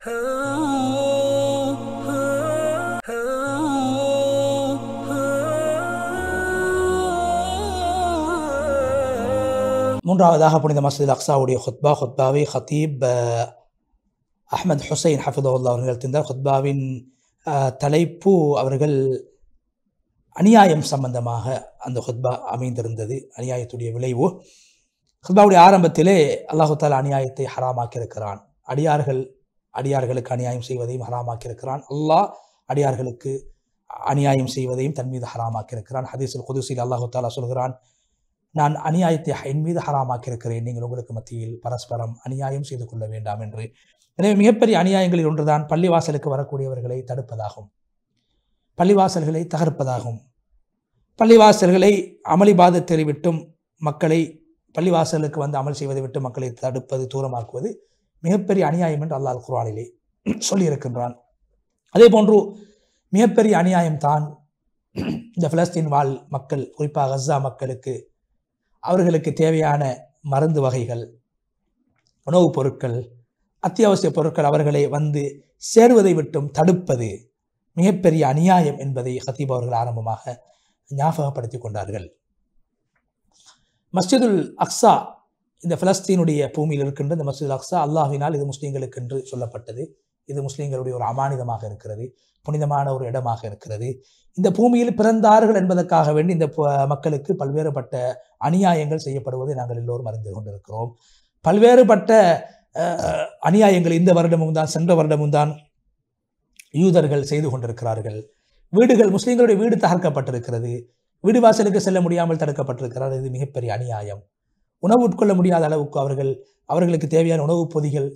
மூன்றாவதாக புனித மஸ்ஜித் அக்ஸாவுடைய ஹுத்பாவை ஹத்தீப் அஹ்மத் ஹுசைன் ஹஃபிதஹுல்லாஹ் அவர்கள் தந்தார். ஹுத்பாவின் தலைப்பு அவர்கள் அநியாயம் சம்பந்தமாக அந்த ஹுத்பா அமைந்திருந்தது. அநியாயத்துடைய விளைவு. ஹுத்பாவுடைய ஆரம்பத்திலே அல்லாஹு தஆலா அநியாயத்தை ஹராமாக்கியிருக்கிறான். அடியார்களுக்கு அநியாயம் செய்வதையும் ஹராமாக்கியிருக்கிறான். அல்லாஹ் அடியார்களுக்கு அநியாயம் செய்வதையும் தன் மீது ஹராமாக்கியிருக்கிறான். ஹதீஸுல் குதுஸில் அல்லாஹு தஆலா சொல்கிறான், நான் அநியாயத்தை என் மீது ஹராமாக்கியிருக்கிறேன், நீங்கள் உங்களுக்கு மத்தியில் பரஸ்பரம் அநியாயம் செய்து கொள்ள வேண்டாம் என்று. எனவே மிகப்பெரிய அநியாயங்களில் ஒன்றுதான் பள்ளிவாசலுக்கு வரக்கூடியவர்களை தடுப்பதாகும், பள்ளிவாசல்களை தகர்ப்பதாகும். பள்ளிவாசல்களை அமளிபாதத்தை விட்டும் மக்களை பள்ளிவாசலுக்கு வந்து அமல் செய்வதை விட்டு மக்களை தடுப்பது, தூரமாக்குவது மிகப்பெரிய அநியாயம் என்று அல்லாஹ் குர்ஆனிலே சொல்லியிருக்கின்றான். அதே போன்று மிகப்பெரிய அநியாயம்தான் இந்த பிலஸ்தீன் வாழ் மக்கள், குறிப்பாக கஸா மக்களுக்கு அவர்களுக்கு தேவையான மருந்து வகைகள், உணவுப் பொருட்கள், அத்தியாவசிய பொருட்கள் அவர்களை வந்து சேருவதை விட்டும் தடுப்பது மிகப்பெரிய அநியாயம் என்பதை ஹத்தீப் அவர்கள் ஆரம்பமாக ஞாபகப்படுத்தி கொண்டார்கள். மஸ்ஜிதுல் அக்ஸா, இந்த பிலஸ்தீனுடைய பூமியில் இருக்கின்ற இந்த மஸ்ஜிதுல் அக்ஸா அல்லாஹ்வினால் இது முஸ்லீம்களுக்கு என்று சொல்லப்பட்டது. இது முஸ்லீம்களுடைய ஒரு அமானிதமாக இருக்கிறது, புனிதமான ஒரு இடமாக இருக்கிறது. இந்த பூமியில் பிறந்தார்கள் என்பதற்காக வேண்டி இந்த மக்களுக்கு பல்வேறுபட்ட அநியாயங்கள் செய்யப்படுவதை நாங்கள் எல்லோரும் அறிந்து கொண்டிருக்கிறோம். பல்வேறுபட்ட அநியாயங்கள் இந்த வருடமும் தான், சென்ற வருடமும் தான் யூதர்கள் செய்து கொண்டிருக்கிறார்கள். வீடுகள், முஸ்லீம்களுடைய வீடு தகர்க்கப்பட்டிருக்கிறது, வீடு வாசலுக்கு செல்ல முடியாமல் தடுக்கப்பட்டிருக்கிறார். இது மிகப்பெரிய அநியாயம். உணவு உட்கொள்ள முடியாத அளவுக்கு அவர்களுக்கு தேவையான உணவுப் பொதிகள்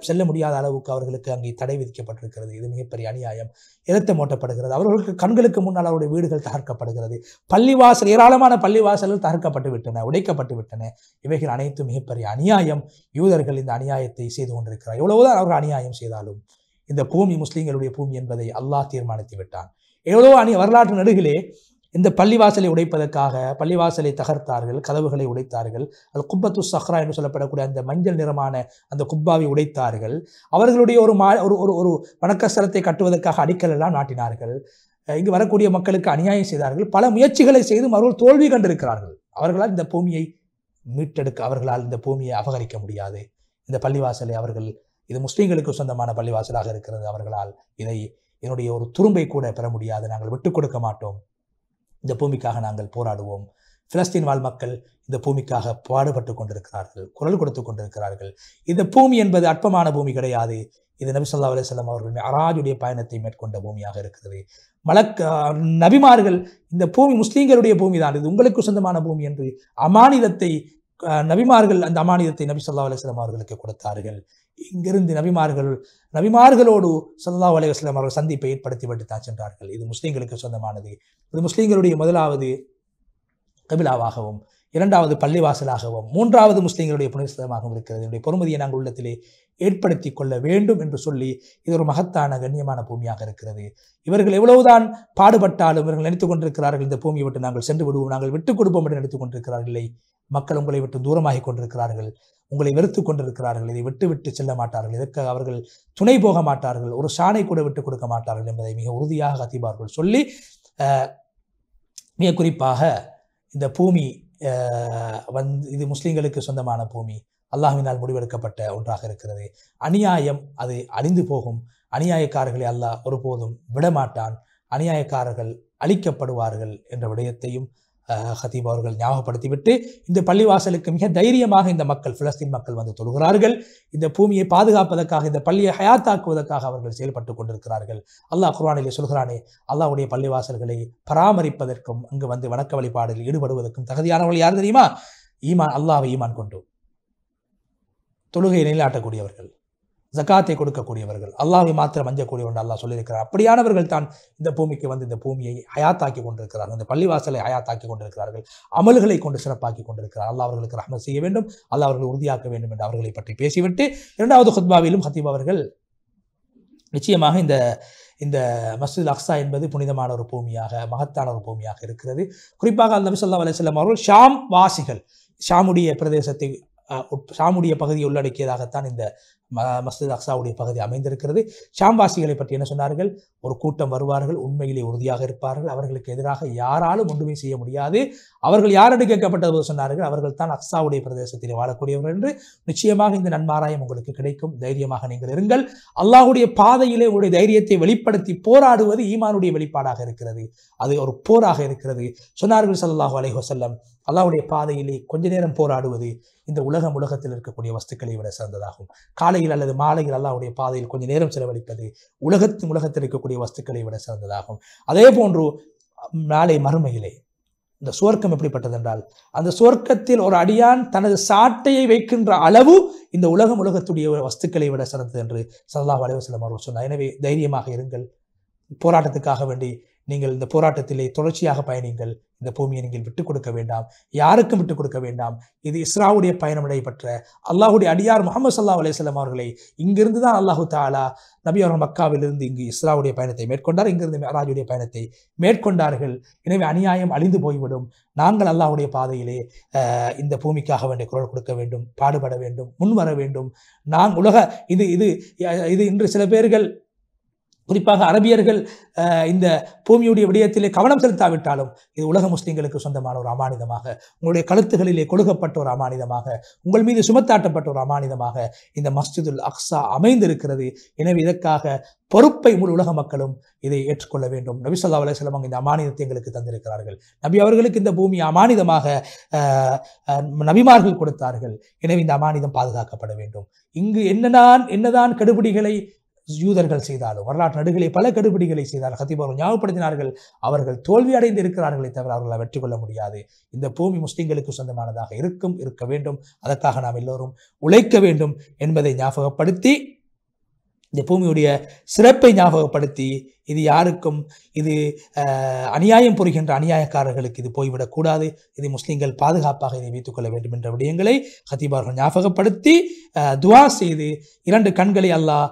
செல்ல முடியாத அளவுக்கு அவர்களுக்கு அங்கே தடை விதிக்கப்பட்டிருக்கிறது. இது மிகப்பெரிய அநியாயம். இரத்தம் ஓட்டப்படுகிறது. அவர்களுக்கு கண்களுக்கு முன்னால் அவருடைய வீடுகள் தகர்க்கப்படுகிறது. பள்ளிவாசல், ஏராளமான பள்ளிவாசல்கள் தகர்க்கப்பட்டு விட்டன, உடைக்கப்பட்டு விட்டன. இவைகள் அனைத்தும் மிகப்பெரிய அநியாயம். யூதர்கள் இந்த அநியாயத்தை செய்து கொண்டிருக்கிறார். எவ்வளவுதான் அவர்கள் அநியாயம் செய்தாலும் இந்த பூமி முஸ்லீம்களுடைய பூமி என்பதை அல்லாஹ் தீர்மானித்து விட்டான். எவ்வளவோ வரலாற்று நடுகிலே இந்த பள்ளிவாசலை உடைப்பதற்காக பள்ளிவாசலை தகர்த்தார்கள், கதவுகளை உடைத்தார்கள். அது குப்பத்து சஹ்ரா என்று சொல்லப்படக்கூடிய அந்த மஞ்சள் நிறமான அந்த குப்பாவை உடைத்தார்கள். அவர்களுடைய ஒரு வணக்கஸ்தலத்தை கட்டுவதற்காக அடிக்கல் எல்லாம் நாட்டினார்கள். இங்கு வரக்கூடிய மக்களுக்கு அநியாயம் செய்தார்கள். பல முயற்சிகளை செய்தும் அவர்கள் தோல்வி கண்டிருக்கிறார்கள். அவர்களால் இந்த பூமியை மீட்டெடுக்க, அவர்களால் இந்த பூமியை அபகரிக்க முடியாது. இந்த பள்ளிவாசலை அவர்கள், இது முஸ்லீம்களுக்கு சொந்தமான பள்ளிவாசலாக இருக்கிறது, அவர்களால் இதனுடைய ஒரு துரும்பை கூட பெற முடியாது. நாங்கள் விட்டுக் கொடுக்க மாட்டோம். இந்த பூமிக்காக நாங்கள் போராடுவோம். பிலஸ்தீன் வாழ் மக்கள் இந்த பூமிக்காக பாடுபட்டு கொண்டிருக்கிறார்கள், குரல் கொடுத்து கொண்டிருக்கிறார்கள். இந்த பூமி என்பது அற்பமான பூமி கிடையாது. இது நபி ஸல்லல்லாஹு அலைஹி வஸல்லம் அவர்கள் மிஅராஜுடைய பயணத்தை மேற்கொண்ட பூமியாக இருக்கிறது. நபிமார்கள், இந்த பூமி முஸ்லீம்களுடைய பூமி தான், இது உங்களுக்கு சொந்தமான பூமி என்று அமானிதத்தை நபிமார்கள், அந்த அமானிதத்தை நபி ஸல்லல்லாஹு அலைஹி வஸல்லம் அவர்களுக்கு கொடுத்தார்கள். இங்கிருந்து நபிமார்களோடு ஸல்லல்லாஹு அலைஹி வஸல்லம் அவர்கள் சந்திப்பை ஏற்படுத்திவிட்டு தான் சென்றார்கள். இது முஸ்லீம்களுக்கு சொந்தமானது. இது முஸ்லீம்களுடைய முதலாவது கபிலாவாகவும், இரண்டாவது பள்ளிவாசலாகவும், மூன்றாவது முஸ்லீம்களுடைய புனிதமாகவும் இருக்கிறது. என்னுடைய பொறுமதியை நாங்கள் உள்ளத்திலே ஏற்படுத்தி கொள்ள வேண்டும் என்று சொல்லி இது ஒரு மகத்தான கண்ணியமான பூமியாக இருக்கிறது. இவர்கள் எவ்வளவுதான் பாடுபட்டாலும் இவர்கள் நினைத்துக் கொண்டிருக்கிறார்கள், இந்த பூமியை விட்டு நாங்கள் சென்று விடுவோம், நாங்கள் விட்டுக் கொடுப்போம் என்று நினைத்துக் கொண்டிருக்கிறார்கள். இல்லை, மக்கள் உங்களை விட்டு தூரமாகி கொண்டிருக்கிறார்கள், உங்களை வெறுத்து கொண்டிருக்கிறார்கள். இதை விட்டு செல்ல மாட்டார்கள், இதற்கு அவர்கள் துணை போக மாட்டார்கள், ஒரு சாணை கூட விட்டுக் கொடுக்க மாட்டார்கள் என்பதை மிக உறுதியாக ஹத்தீப் அவர்கள் சொல்லி, மிக குறிப்பாக இந்த பூமி இது முஸ்லீம்களுக்கு சொந்தமான பூமி, அல்லாஹ்வினால் முடிவெடுக்கப்பட்ட ஒன்றாக இருக்கிறது. அநியாயம் அது அழிந்து போகும். அநியாயக்காரர்களை அல்லாஹ் ஒருபோதும் விடமாட்டான். அநியாயக்காரர்கள் அழிக்கப்படுவார்கள் என்ற விடயத்தையும் ஹத்தீப் அவர்கள் ஞாபகப்படுத்திவிட்டு, இந்த பள்ளிவாசலுக்கு மிக தைரியமாக இந்த மக்கள், பிலஸ்தீன் மக்கள் வந்து தொழுகிறார்கள். இந்த பூமியை பாதுகாப்பதற்காக, இந்த பள்ளியை ஹயாத்தாக்குவதற்காக அவர்கள் செயல்பட்டு கொண்டிருக்கிறார்கள். அல்லாஹ் குர்ஆனிலே சொல்கிறானே, அல்லாஹ்வுடைய பள்ளிவாசல்களை பராமரிப்பதற்கும் அங்கு வந்து வணக்க வழிபாடில் ஈடுபடுவதற்கும் தகுதியானவர்கள் யார் தெரியுமா? அல்லாஹ்வை ஈமான் கொண்டு தொழுகையை நிலைநாட்டக்கூடியவர்கள், ஜகாத்தை கொடுக்கக்கூடியவர்கள், அல்லாஹ்வை மாத்திரம் அஞ்சக்கூடியவர்கள் அல்லாஹ் சொல்லியிருக்கிறார். அப்படியானவர்கள் தான் இந்த பூமிக்கு வந்து இந்த பூமியை ஹயாத்தாக்கி கொண்டிருக்கிறார்கள், இந்த பள்ளிவாசலை ஹயாத்தாக்கி கொண்டிருக்கிறார்கள், அமல்களை கொண்டு சிறப்பாக்கி கொண்டிருக்கிறார். அல்லாஹ் அவர்களுக்கு ரஹ்மத் செய்ய வேண்டும், அல்லாஹ் அவர்களை உறுதியாக்க வேண்டும் என்று அவர்களை பற்றி பேசிவிட்டு, இரண்டாவது ஹுத்பாவிலும் ஹத்தீப் அவர்கள் நிச்சயமாக இந்த மஸ்ஜிதுல் அக்ஸா என்பது புனிதமான ஒரு பூமியாக, மகத்தான ஒரு பூமியாக இருக்கிறது. குறிப்பாக நபி ஸல்லல்லாஹு அலைஹி வஸல்லம் அவர்கள் ஷாம் வாசிகள், ஷாமுடைய பிரதேசத்தை, ஷாமுடைய பகுதியை உள்ளடக்கியதாகத்தான் இந்த மஸ்ஜித் அக்ஸாவுடைய பகுதி அமைந்திருக்கிறது. ஷாம்வாசிகளை பற்றி என்ன சொன்னார்கள்? ஒரு கூட்டம் வருவார்கள், உண்மையிலே உறுதியாக இருப்பார்கள், அவர்களுக்கு எதிராக யாராலும் ஒன்றுமே செய்ய முடியாது. அவர்கள் யாரிடம் கேட்கப்பட்டது சொன்னார்கள், அவர்கள் தான் அக்ஸாவுடைய பிரதேசத்தில் வாழக்கூடியவர்கள் என்று. நிச்சயமாக இந்த நன்மாராயம் உங்களுக்கு கிடைக்கும். தைரியமாக நீங்கள் இருங்கள். அல்லாஹ்வுடைய பாதையிலே உங்களுடைய தைரியத்தை வெளிப்படுத்தி போராடுவது ஈமானுடைய வெளிப்பாடாக இருக்கிறது. அது ஒரு போராக இருக்கிறது. சொன்னார்கள் ஸல்லல்லாஹு அலைஹி வஸல்லம், அல்லாஹ்வுடைய பாதையிலே கொஞ்ச நேரம் போராடுவது இந்த உலகத்தில் இருக்கக்கூடிய வஸ்துக்களை விட சிறந்ததாகும். காலையில் அல்லது மாலையில் அல்லாஹ்வுடைய பாதையில் கொஞ்ச நேரம் செலவழிப்பது உலகத்தில் இருக்கக்கூடிய வஸ்துக்களை விட சிறந்ததாகும். அதே போன்று நாளை மறுமையிலே இந்த சுவர்க்கம் எப்படிப்பட்டது என்றால், அந்த சுவர்க்கத்தில் ஒரு அடியான் தனது சாட்டையை வைக்கின்ற அளவு இந்த உலகத்துடைய வஸ்துக்களை விட சிறந்தது என்று ஸல்லல்லாஹு அலைஹி வஸல்லம் அவர்கள் சொன்னார். எனவே தைரியமாக இருங்கள். போராட்டத்துக்காக வேண்டி நீங்கள் இந்த போராட்டத்திலே தொடர்ச்சியாக பயணிங்கள். இந்த பூமியை நீங்கள் விட்டுக் கொடுக்க வேண்டாம், யாருக்கும் விட்டுக் கொடுக்க வேண்டாம். இது இஸ்ராவுடைய பயணம் நடைபெற்ற அல்லாஹ்வுடைய அடியார் முஹம்மது ஸல்லல்லாஹு அலைஹி வஸல்லம் அவர்களை இங்கிருந்து தான் அல்லாஹு தஆலா நபி அவர்கள் மக்காவிலிருந்து இங்கு இஸ்ராவுடைய பயணத்தை மேற்கொண்டார், இங்கிருந்து மிஅராஜுடைய பயணத்தை மேற்கொண்டார்கள். எனவே அநியாயம் அழிந்து போய்விடும். நாங்கள் அல்லாஹ்வுடைய பாதையிலே இந்த பூமிக்காக வேண்டிய குரல் கொடுக்க வேண்டும், பாடுபட வேண்டும், முன்வர வேண்டும். இது இன்று சில பேர்கள், குறிப்பாக அரபியர்கள், இந்த பூமியுடைய விடயத்திலே கவனம் செலுத்தாவிட்டாலும் இது உலக முஸ்லிம்களுக்கு சொந்தமான ஒரு அமானிதமாக, உங்களுடைய கழுத்துகளிலே கொடுக்கப்பட்ட ஒரு அமானிதமாக, உங்கள் மீது சுமத்தாட்டப்பட்ட ஒரு அமானிதமாக இந்த மஸ்ஜிதுல் அக்ஸா அமைந்திருக்கிறது. எனவே இதற்காக பொறுப்பை முழு உலக மக்களும் இதை ஏற்றுக்கொள்ள வேண்டும். நபி ஸல்லல்லாஹு அலைஹி வஸல்லம் இந்த அமானிதத்தை எங்களுக்கு தந்திருக்கிறார்கள். நபி அவர்களுக்கு இந்த பூமி அமானிதமாக நபிமார்கள் கொடுத்தார்கள். எனவே இந்த அமானிதம் பாதுகாக்கப்பட வேண்டும். இங்கு என்னதான் கெடுபிடிகளை யூதர்கள் செய்தாலும், வரலாற்று நடுகளே பல கெடுபிடிகளை செய்தார்கள், கத்தீப் அவர்கள் ஞாபகப்படுத்தினார்கள், அவர்கள் தோல்வி அடைந்து இருக்கிறார்களே தவிர அவர்களால் வெற்றி கொள்ள முடியாது. இந்த பூமி முஸ்லிம்களுக்கு சொந்தமானதாக இருக்க வேண்டும். அதற்காக நாம் எல்லோரும் உழைக்க வேண்டும் என்பதை ஞாபகப்படுத்தி, இந்த பூமியுடைய சிறப்பை ஞாபகப்படுத்தி, இது யாருக்கும் இது அநியாயம் புரிகின்ற அநியாயக்காரர்களுக்கு இது போய்விடக்கூடாது, இது முஸ்லிம்கள் பாதுகாப்பாக இதை வைத்துக் கொள்ள வேண்டும் என்ற விடயங்களை கத்தீப் அவர்கள் ஞாபகப்படுத்தி துஆ செய்து, 2 கண்களை அல்லாஹ்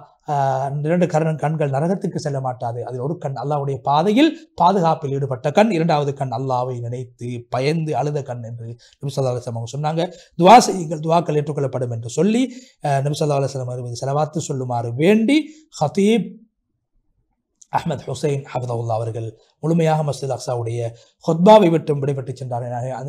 2 கண்கள் நரகத்துக்கு செல்ல மாட்டாது. அதில் ஒரு கண் அல்லாஹ்வுடைய பாதையில் பாதுகாப்பில் ஈடுபட்ட கண், 2வது கண் அல்லாஹ்வை நினைத்து பயந்து அழுத கண் என்று நபி ஸல்லல்லாஹு அலைஹி வஸல்லம் சொன்னாங்க. துஆ செய்யுங்கள், துஆக்கள் ஏற்றுக்கொள்ளப்படும் என்று சொல்லி நபி ஸல்லல்லாஹு அலைஹி வஸல்லம் அவர்கள் ஸலவாத்து சொல்லுமாறு வேண்டி ஹதீப் அஹ்மத் ஹுசைன் ஹஃபிதஹுல்லாஹ் அவர்கள் முழுமையாக மஸ்ஜித் அக்ஸாவுடைய ஹுத்பாவை விட்டும் விடைபெற்று சென்றார்.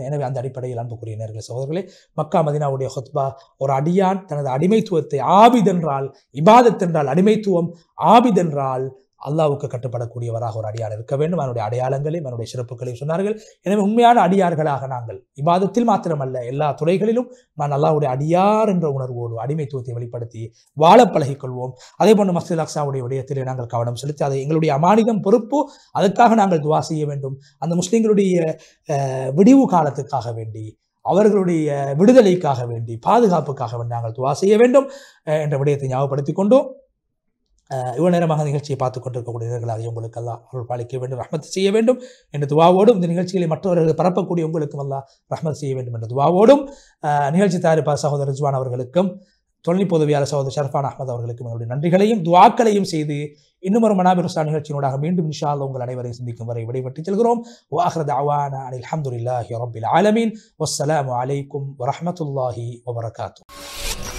எனவே அந்த அடிப்படையில் அன்புக்குரிய நேயர்களே, சகோதரர்களே, மக்கா மதீனாவுடைய ஹுத்பா, ஒரு அடியான் தனது அடிமைத்துவத்தை, ஆபித் என்றால் இபாதத் என்றால் அடிமைத்துவம், ஆபித் என்றால் அல்லாஹ்வுக்கு கட்டுப்படக்கூடியவராக ஒரு அடியார் இருக்க வேண்டும். அவனுடைய அடையாளங்களையும் அவனுடைய சிறப்புகளையும் சொன்னார்கள். எனவே உண்மையான அடியார்களாக நாங்கள் இபாதத்தில் மாத்திரமல்ல, எல்லா துறைகளிலும் நான் அல்லாஹ்வுடைய அடியார் என்ற உணர்வோடு அடிமைத்துவத்தை வெளிப்படுத்தி வாழ பழகிக்கொள்வோம். அதே போன்று மஸ்ஜித் அக்ஸாவுடைய விடயத்திலே நாங்கள் கவனம் செலுத்தி, அதை எங்களுடைய அமானிதம் பொறுப்பு, அதற்காக நாங்கள் துஆ செய்ய வேண்டும். அந்த முஸ்லிம்களுடைய விடிவு காலத்துக்காக வேண்டி, அவர்களுடைய விடுதலைக்காக வேண்டி, பாதுகாப்புக்காக வேண்டி நாங்கள் துஆ செய்ய வேண்டும் என்ற விடயத்தை ஞாபகப்படுத்திக் கொண்டோம். இவ்வளவு நேரமாக நிகழ்ச்சியை பார்த்துக் கொண்டிருக்கக்கூடியவர்கள் அதை உங்களுக்கு அல்லாஹ் அருள் பாலிக்க வேண்டும், ரஹ்மத் செய்ய வேண்டும் என்ற துஆவோடும், இந்த நிகழ்ச்சிகளை மற்றவர்கள் பரப்பக்கூடிய உங்களுக்கும் அல்லாஹ் ரஹ்மத் செய்ய வேண்டும் என்ற துஆவோடும், நிகழ்ச்சி தயாரிப்பாளர் சகோதரர் ரிஸ்வான் அவர்களுக்கும், தொழில்நுட்ப உதவியாளர் சகோதரர் ஷர்ஃபான் அஹ்மத் அவர்களுக்கும் என்னுடைய நன்றிகளையும் துஆக்களையும் செய்து, இன்னும் ஒரு மனாபிர் உஸ்தாத் நிகழ்ச்சியினூடாக மீண்டும் இன்ஷா அல்லாஹ் உங்கள் அனைவரையும் சந்திக்கும் வரை விடைபெற்றுச் செல்கிறோம். வஆகிரு தஅவானா அனில் ஹம்துலில்லாஹி ரப்பில் ஆலமீன். வஸ்ஸலாமு அலைக்கும் வரஹ்மத்துல்லாஹி வபரகாத்துஹு.